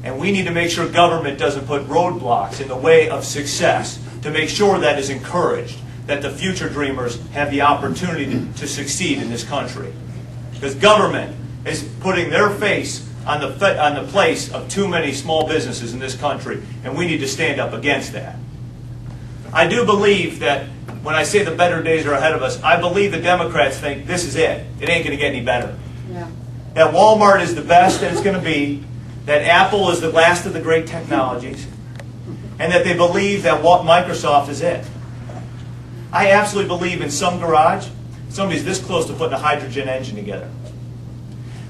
And we need to make sure government doesn't put roadblocks in the way of success, to make sure that is encouraged, that the future dreamers have the opportunity to succeed in this country. Because government is putting their face on the place of too many small businesses in this country, and we need to stand up against that. I do believe that when I say the better days are ahead of us, I believe the Democrats think this is it. It ain't going to get any better. Yeah. That Walmart is the best that it's going to be, that Apple is the last of the great technologies, and that they believe that Microsoft is it. I absolutely believe in some garage, somebody's this close to putting a hydrogen engine together.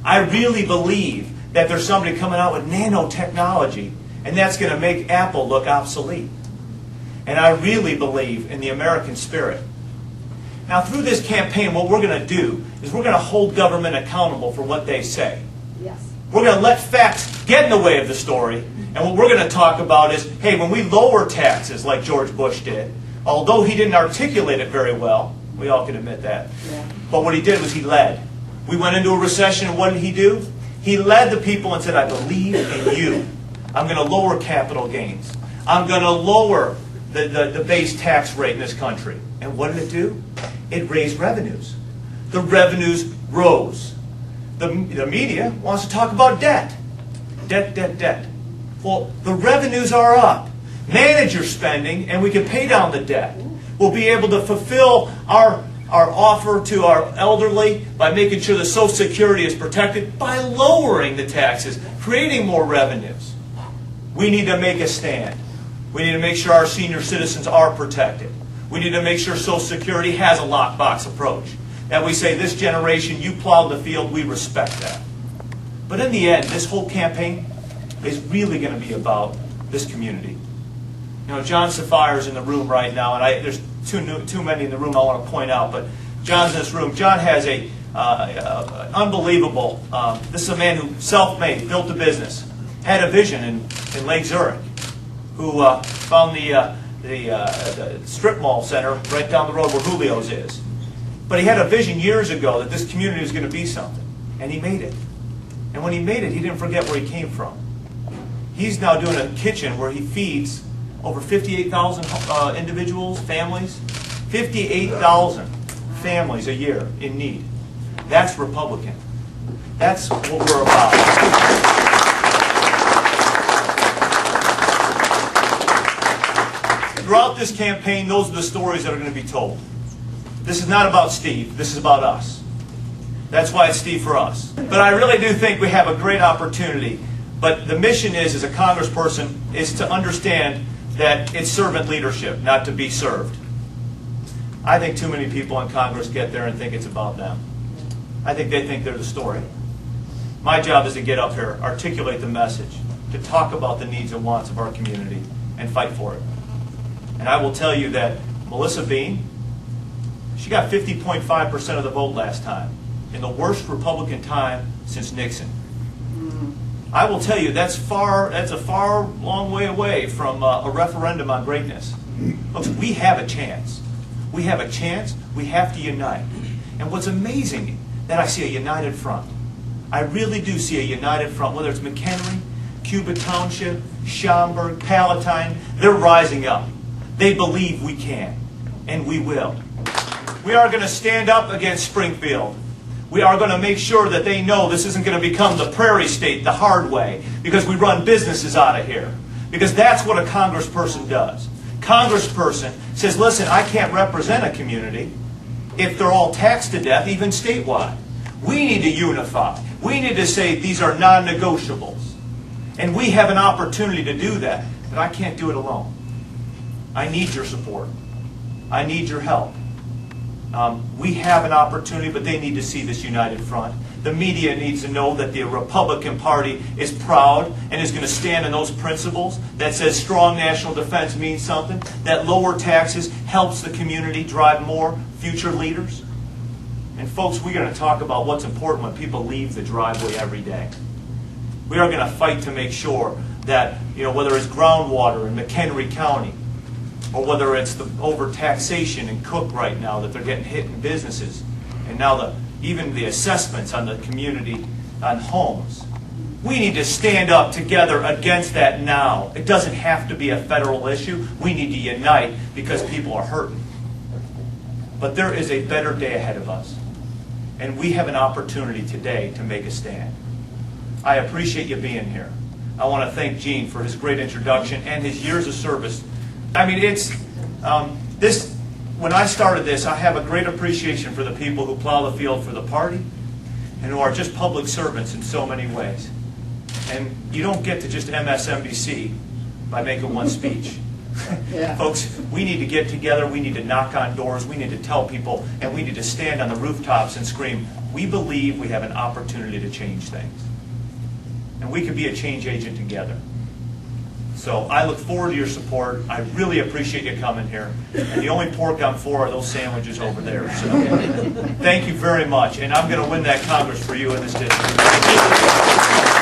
I really believe that there's somebody coming out with nanotechnology, and that's going to make Apple look obsolete. And I really believe in the American spirit. Now, through this campaign, what we're going to do is we're going to hold government accountable for what they say. Yes. We're going to let facts get in the way of the story, and what we're going to talk about is, hey, when we lower taxes like George Bush did, although he didn't articulate it very well, we all can admit that, Yeah. but what he did was he led. We went into a recession, and what did he do? He led the people and said, I believe in you. I'm going to lower capital gains. I'm going to lower the base tax rate in this country. And what did it do? It raised revenues. The revenues rose. The media wants to talk about debt. Debt. Well, the revenues are up. Manage your spending, and we can pay down the debt. We'll be able to fulfill our offer to our elderly by making sure that Social Security is protected by lowering the taxes, creating more revenues. We need to make a stand. We need to make sure our senior citizens are protected. We need to make sure Social Security has a lockbox approach. That we say, this generation, you plowed the field, we respect that. But in the end, this whole campaign is really going to be about this community. You know, John Safire's in the room right now, and there's too many in the room I want to point out, but John's in this room. John has a unbelievable, this is a man who self-made, built a business, had a vision in Lake Zurich, who found the strip mall center right down the road where Julio's is. But he had a vision years ago that this community was going to be something, and he made it. And when he made it, he didn't forget where he came from. He's now doing a kitchen where he feeds over 58,000 individuals, families. 58,000 families a year in need. That's Republican. That's what we're about. Throughout this campaign, those are the stories that are going to be told. This is not about Steve. This is about us. That's why it's Steve for us. But I really do think we have a great opportunity. But the mission is, as a congressperson, is to understand that it's servant leadership, not to be served. I think too many people in Congress get there and think it's about them. I think they think they're the story. My job is to get up here, articulate the message, to talk about the needs and wants of our community, and fight for it. And I will tell you that Melissa Bean, she got 50.5% of the vote last time, in the worst Republican time since Nixon. I will tell you that's a far, long way away from a referendum on greatness. Folks, we have a chance. We have a chance. We have to unite. And what's amazing, that I see a united front. I really do see a united front, whether it's McHenry, Cuba Township, Schaumburg, Palatine, they're rising up. They believe we can, and we will. We are going to stand up against Springfield. We are going to make sure that they know this isn't going to become the prairie state the hard way, because we run businesses out of here. Because that's what a congressperson does. Congressperson says, listen, I can't represent a community if they're all taxed to death, even statewide. We need to unify. We need to say these are non-negotiables. And we have an opportunity to do that, but I can't do it alone. I need your support. I need your help. We have an opportunity, but they need to see this united front. The media needs to know that the Republican Party is proud and is going to stand on those principles that says strong national defense means something, that lower taxes helps the community drive more future leaders. And folks, we're going to talk about what's important when people leave the driveway every day. We are going to fight to make sure that, whether it's groundwater in McHenry County, or whether it's the overtaxation in Cook right now that they're getting hit in businesses, and now even the assessments on the community on homes. We need to stand up together against that now. It doesn't have to be a federal issue. We need to unite because people are hurting. But there is a better day ahead of us. And we have an opportunity today to make a stand. I appreciate you being here. I want to thank Gene for his great introduction and his years of service. I mean, when I started this, I have a great appreciation for the people who plow the field for the party and who are just public servants in so many ways. And you don't get to just MSNBC by making one speech. Yeah. Folks, we need to get together, we need to knock on doors, we need to tell people, and we need to stand on the rooftops and scream, we believe we have an opportunity to change things. And we can be a change agent together. So I look forward to your support. I really appreciate you coming here. And the only pork I'm for are those sandwiches over there. So thank you very much. And I'm going to win that Congress for you in this district.